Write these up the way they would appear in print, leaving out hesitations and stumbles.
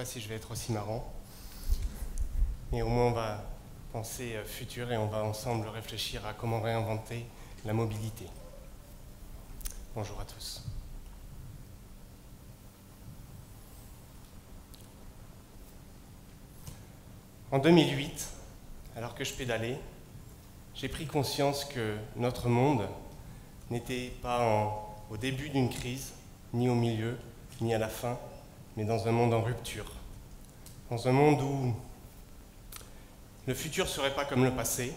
pas si je vais être aussi marrant. Mais au moins on va penser futur et on va ensemble réfléchir à comment réinventer la mobilité. Bonjour à tous. En 2008, alors que je pédalais, j'ai pris conscience que notre monde n'était pas au début d'une crise, ni au milieu, ni à la fin, mais dans un monde en rupture. Dans un monde où le futur ne serait pas comme le passé,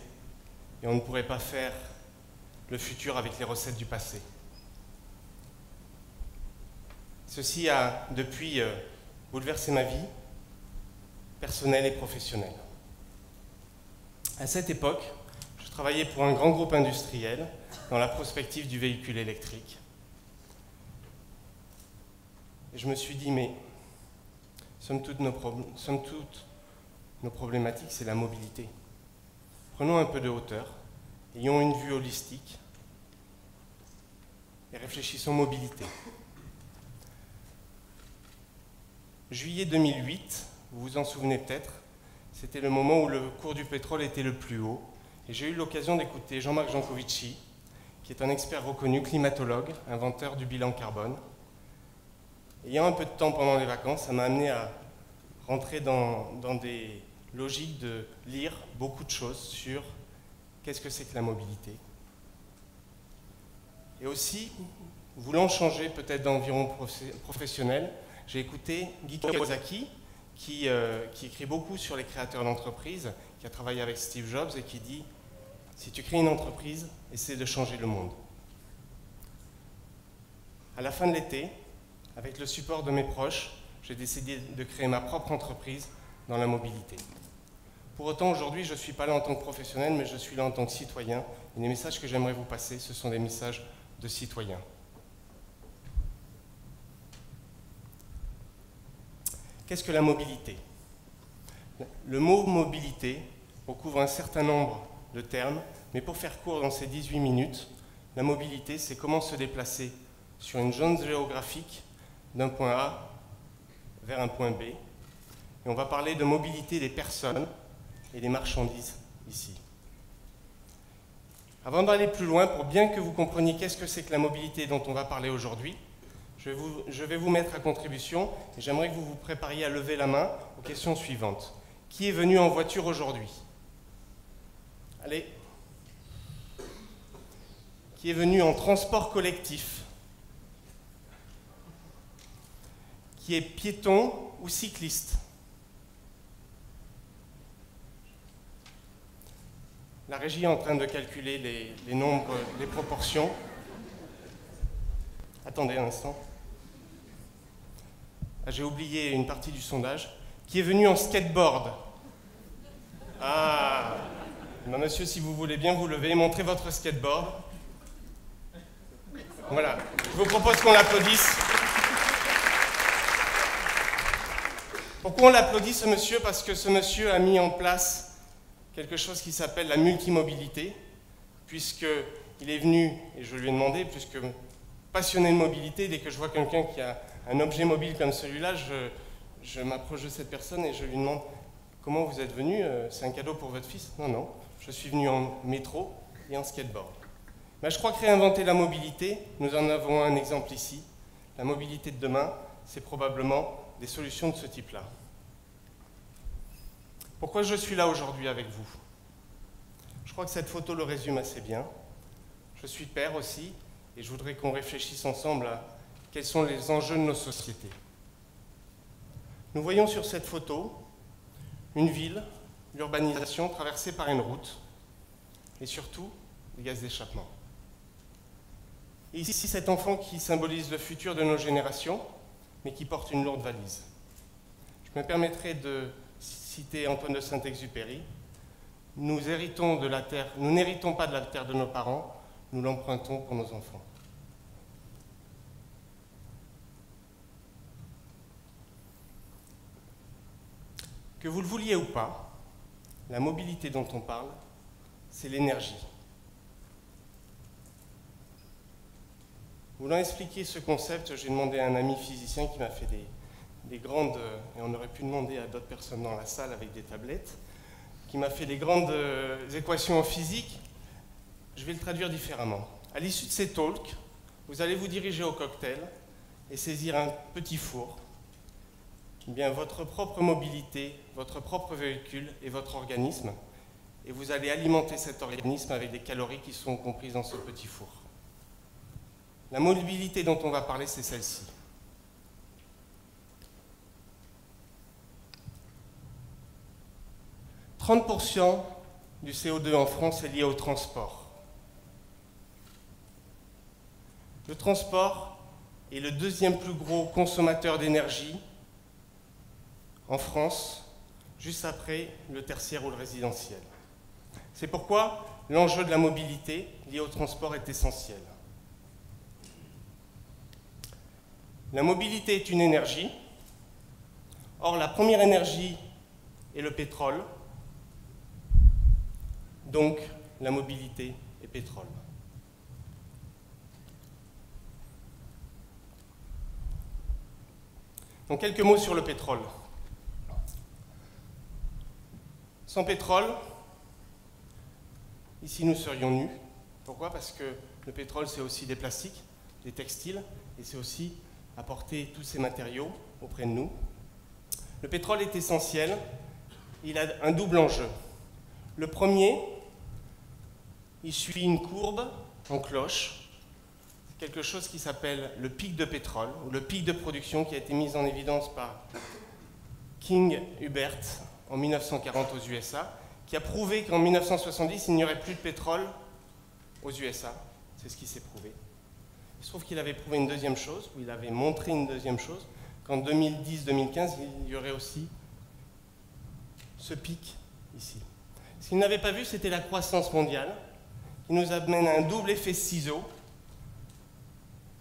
et on ne pourrait pas faire le futur avec les recettes du passé. Ceci a depuis bouleversé ma vie, personnelle et professionnelle. À cette époque, je travaillais pour un grand groupe industriel dans la prospective du véhicule électrique. Et je me suis dit, mais somme toute nos problématiques, c'est la mobilité. Prenons un peu de hauteur, ayons une vue holistique et réfléchissons mobilité. Juillet 2008, vous vous en souvenez peut-être, c'était le moment où le cours du pétrole était le plus haut. Et j'ai eu l'occasion d'écouter Jean-Marc Jancovici, qui est un expert reconnu, climatologue, inventeur du bilan carbone. Ayant un peu de temps pendant les vacances, ça m'a amené à rentrer dans des logiques de lire beaucoup de choses sur qu'est-ce que c'est que la mobilité. Et aussi, voulant changer peut-être d'environ professionnel, j'ai écouté Guy Kawasaki, qui écrit beaucoup sur les créateurs d'entreprises, qui a travaillé avec Steve Jobs et qui dit « Si tu crées une entreprise, essaie de changer le monde ». À la fin de l'été, avec le support de mes proches, j'ai décidé de créer ma propre entreprise dans la mobilité. Pour autant, aujourd'hui, je ne suis pas là en tant que professionnel, mais je suis là en tant que citoyen. Et les messages que j'aimerais vous passer, ce sont des messages de citoyens. Qu'est-ce que la mobilité? Le mot mobilité recouvre un certain nombre de termes, mais pour faire court dans ces 18 minutes, la mobilité, c'est comment se déplacer sur une zone géographique d'un point A vers un point B. Et on va parler de mobilité des personnes et des marchandises ici. Avant d'aller plus loin, pour bien que vous compreniez qu'est-ce que c'est que la mobilité dont on va parler aujourd'hui, je vais vous mettre à contribution et j'aimerais que vous vous prépariez à lever la main aux questions suivantes. Qui est venu en voiture aujourd'hui? Allez. Qui est venu en transport collectif? Qui est piéton ou cycliste? La régie est en train de calculer les nombres, les proportions. Attendez un instant. Ah, j'ai oublié une partie du sondage. Qui est venu en skateboard? Ah, ben monsieur, si vous voulez bien vous lever et montrer votre skateboard. Voilà, je vous propose qu'on l'applaudisse. Pourquoi on l'applaudit, ce monsieur? Parce que ce monsieur a mis en place quelque chose qui s'appelle la multimobilité, puisqu'il est venu, et je lui ai demandé, puisque passionné de mobilité, dès que je vois quelqu'un qui a un objet mobile comme celui-là, je m'approche de cette personne et je lui demande « Comment vous êtes venu? C'est un cadeau pour votre fils ?» Non, non, je suis venu en métro et en skateboard. Mais je crois que réinventer la mobilité, nous en avons un exemple ici. La mobilité de demain, c'est probablement des solutions de ce type-là. Pourquoi je suis là aujourd'hui avec vous? Je crois que cette photo le résume assez bien. Je suis père aussi, et je voudrais qu'on réfléchisse ensemble à quels sont les enjeux de nos sociétés. Nous voyons sur cette photo une ville, l'urbanisation traversée par une route, et surtout des gaz d'échappement. Et ici, cet enfant qui symbolise le futur de nos générations, mais qui porte une lourde valise. Je me permettrai de citer Antoine de Saint-Exupéry. Nous n'héritons pas de la terre de nos parents, nous l'empruntons pour nos enfants. Que vous le vouliez ou pas, la mobilité dont on parle, c'est l'énergie. Voulant expliquer ce concept, j'ai demandé à un ami physicien qui m'a fait les grandes, et on aurait pu demander à d'autres personnes dans la salle avec des tablettes, qui m'a fait les grandes équations en physique. Je vais le traduire différemment. À l'issue de ces talks, vous allez vous diriger au cocktail et saisir un petit four. Eh bien, votre propre mobilité, votre propre véhicule et votre organisme, et vous allez alimenter cet organisme avec des calories qui sont comprises dans ce petit four. La mobilité dont on va parler, c'est celle-ci. 30% du CO2 en France est lié au transport. Le transport est le deuxième plus gros consommateur d'énergie en France, juste après le tertiaire ou le résidentiel. C'est pourquoi l'enjeu de la mobilité lié au transport est essentiel. La mobilité est une énergie. Or, la première énergie est le pétrole. Donc, la mobilité est pétrole. Donc, quelques mots sur le pétrole. Sans pétrole, ici nous serions nus. Pourquoi? Parce que le pétrole, c'est aussi des plastiques, des textiles, et c'est aussi apporter tous ces matériaux auprès de nous. Le pétrole est essentiel. Il a un double enjeu. Le premier, il suit une courbe en cloche, quelque chose qui s'appelle le pic de pétrole, ou le pic de production qui a été mis en évidence par King Hubert en 1940 aux USA, qui a prouvé qu'en 1970, il n'y aurait plus de pétrole aux USA. C'est ce qui s'est prouvé. Il se trouve qu'il avait prouvé une deuxième chose, ou il avait montré une deuxième chose, qu'en 2010-2015, il y aurait aussi ce pic ici. Ce qu'il n'avait pas vu, c'était la croissance mondiale, qui nous amène à un double effet ciseau,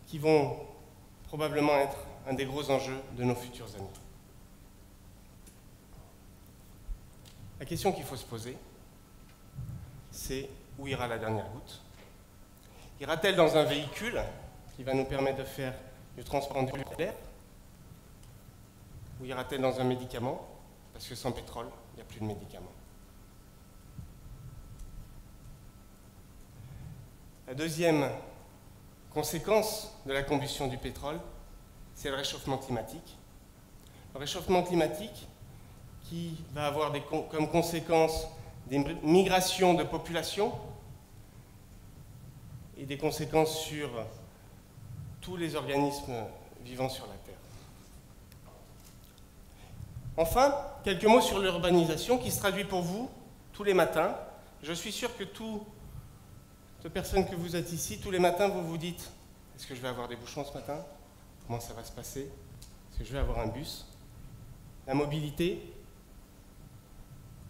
qui vont probablement être un des gros enjeux de nos futures années. La question qu'il faut se poser, c'est où ira la dernière goutte? Ira-t-elle dans un véhicule qui va nous permettre de faire du transport en l'air? Ou ira-t-elle dans un médicament? Parce que sans pétrole, il n'y a plus de médicaments. La deuxième conséquence de la combustion du pétrole, c'est le réchauffement climatique. Le réchauffement climatique qui va avoir comme conséquence des migrations de population et des conséquences sur tous les organismes vivant sur la Terre. Enfin, quelques mots sur l'urbanisation qui se traduit pour vous tous les matins. Je suis sûr que toutes les personnes que vous êtes ici, tous les matins, vous vous dites: est-ce que je vais avoir des bouchons ce matin? Comment ça va se passer? Est-ce que je vais avoir un bus? La mobilité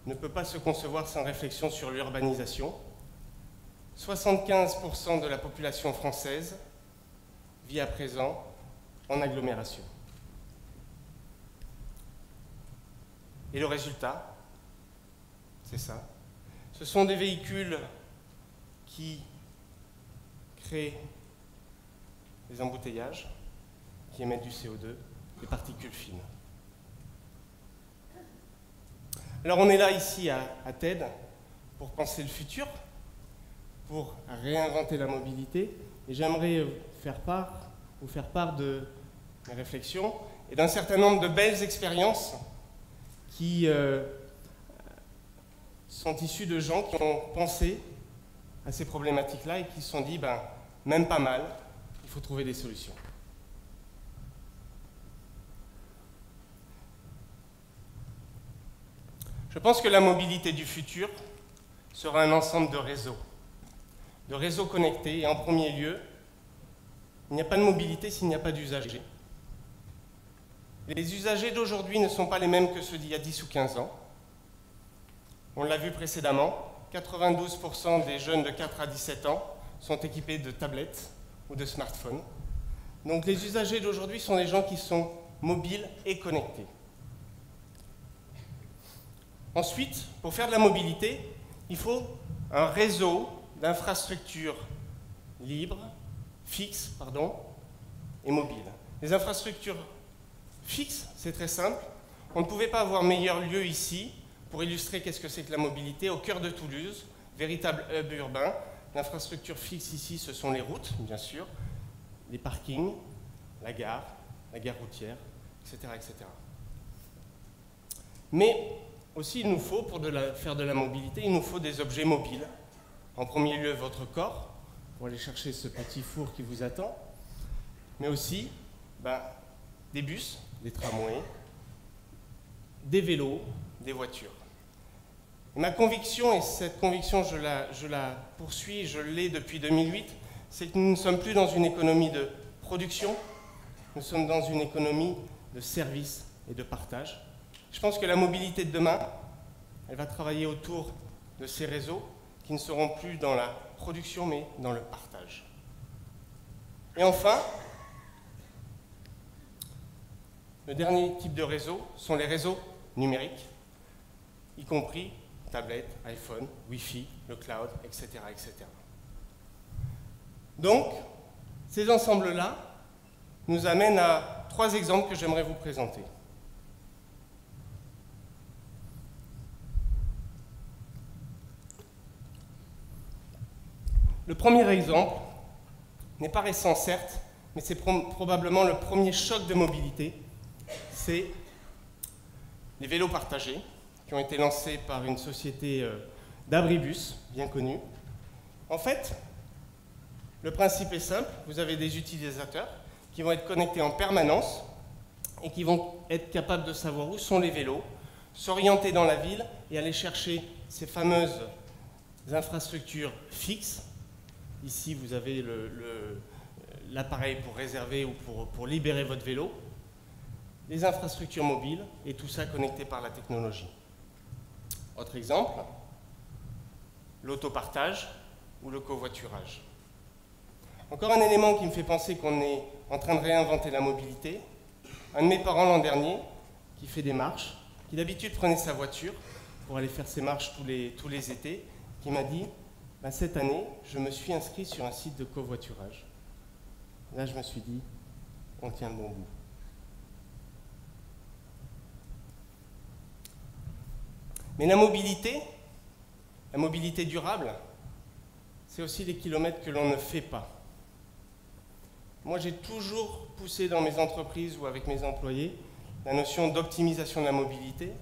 ne peut pas se concevoir sans réflexion sur l'urbanisation. 75% de la population française vit à présent en agglomération. Et le résultat, c'est ça. Ce sont des véhicules qui créent des embouteillages, qui émettent du CO2, des particules fines. Alors on est là ici à TED pour penser le futur, pour réinventer la mobilité, et j'aimerais vous faire part de mes réflexions et d'un certain nombre de belles expériences qui sont issues de gens qui ont pensé à ces problématiques-là et qui se sont dit, même pas mal, il faut trouver des solutions. Je pense que la mobilité du futur sera un ensemble de réseaux connectés, et en premier lieu, il n'y a pas de mobilité s'il n'y a pas d'usagers. Les usagers d'aujourd'hui ne sont pas les mêmes que ceux d'il y a 10 ou 15 ans. On l'a vu précédemment, 92% des jeunes de 4 à 17 ans sont équipés de tablettes ou de smartphones. Donc les usagers d'aujourd'hui sont des gens qui sont mobiles et connectés. Ensuite, pour faire de la mobilité, il faut un réseau d'infrastructures libres, fixes, et mobiles. Les infrastructures Fixe, c'est très simple. On ne pouvait pas avoir meilleur lieu ici pour illustrer qu'est-ce que c'est que la mobilité au cœur de Toulouse, véritable hub urbain. L'infrastructure fixe ici, ce sont les routes, bien sûr, les parkings, la gare routière, etc., etc. Mais aussi, il nous faut, pour faire de la mobilité, il nous faut des objets mobiles. En premier lieu, votre corps, pour aller chercher ce petit four qui vous attend, mais aussi des bus, des tramways, des vélos, des voitures. Et ma conviction, et cette conviction je la poursuis, je l'ai depuis 2008, c'est que nous ne sommes plus dans une économie de production, nous sommes dans une économie de service et de partage. Je pense que la mobilité de demain, elle va travailler autour de ces réseaux qui ne seront plus dans la production mais dans le partage. Et enfin, le dernier type de réseau sont les réseaux numériques, y compris tablettes, iPhone, Wi-Fi, le cloud, etc., etc. Donc, ces ensembles-là nous amènent à 3 exemples que j'aimerais vous présenter. Le premier exemple n'est pas récent, certes, mais c'est probablement le premier choc de mobilité. C'est les vélos partagés, qui ont été lancés par une société d'abribus, bien connue. En fait, le principe est simple, vous avez des utilisateurs qui vont être connectés en permanence et qui vont être capables de savoir où sont les vélos, s'orienter dans la ville et aller chercher ces fameuses infrastructures fixes. Ici, vous avez l'appareil pour réserver ou pour libérer votre vélo, les infrastructures mobiles et tout ça connecté par la technologie. Autre exemple, l'autopartage ou le covoiturage. Encore un élément qui me fait penser qu'on est en train de réinventer la mobilité. Un de mes parents l'an dernier, qui fait des marches, qui d'habitude prenait sa voiture pour aller faire ses marches tous les étés, qui m'a dit cette année, je me suis inscrit sur un site de covoiturage. Là, je me suis dit, on tient le bon bout. Mais la mobilité durable, c'est aussi les kilomètres que l'on ne fait pas. Moi, j'ai toujours poussé dans mes entreprises ou avec mes employés la notion d'optimisation de la mobilité.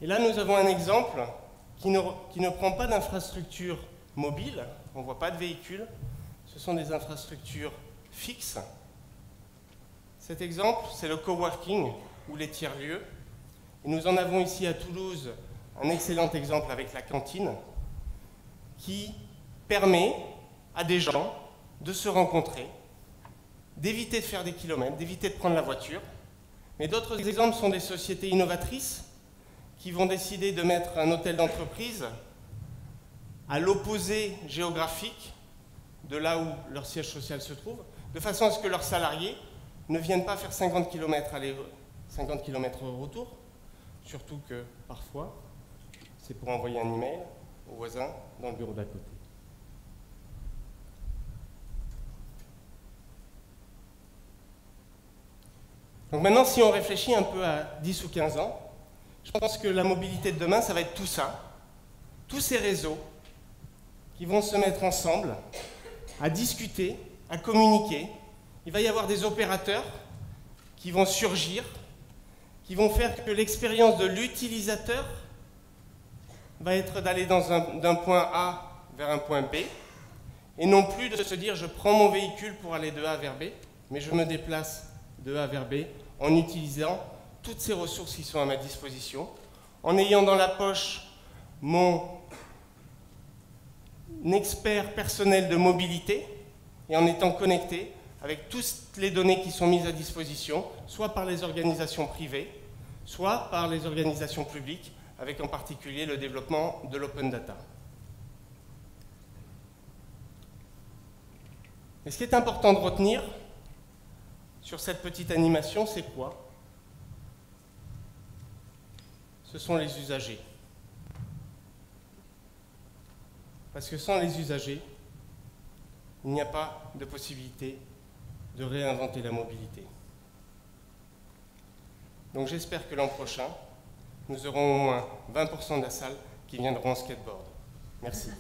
Et là, nous avons un exemple qui ne prend pas d'infrastructure mobile, on ne voit pas de véhicules, ce sont des infrastructures fixes. Cet exemple, c'est le coworking ou les tiers-lieux. Et nous en avons ici à Toulouse un excellent exemple avec la cantine qui permet à des gens de se rencontrer, d'éviter de faire des kilomètres, d'éviter de prendre la voiture. Mais d'autres exemples sont des sociétés innovatrices qui vont décider de mettre un hôtel d'entreprise à l'opposé géographique de là où leur siège social se trouve, de façon à ce que leurs salariés ne viennent pas faire 50 km aller, 50 km retour, surtout que parfois, c'est pour envoyer un email au voisin dans le bureau d'à côté. Donc maintenant, si on réfléchit un peu à 10 ou 15 ans, je pense que la mobilité de demain, ça va être tout ça. Tous ces réseaux qui vont se mettre ensemble, à discuter, à communiquer. Il va y avoir des opérateurs qui vont surgir, qui vont faire que l'expérience de l'utilisateur va être d'aller d'un point A vers un point B, et non plus de se dire je prends mon véhicule pour aller de A vers B, mais je me déplace de A vers B en utilisant toutes ces ressources qui sont à ma disposition, en ayant dans la poche mon expert personnel de mobilité et en étant connecté avec toutes les données qui sont mises à disposition, soit par les organisations privées, soit par les organisations publiques, avec en particulier le développement de l'open data. Et ce qui est important de retenir sur cette petite animation, c'est quoi? Ce sont les usagers. Parce que sans les usagers, il n'y a pas de possibilité de réinventer la mobilité. Donc j'espère que l'an prochain, nous aurons au moins 20% de la salle qui viendront en skateboard. Merci.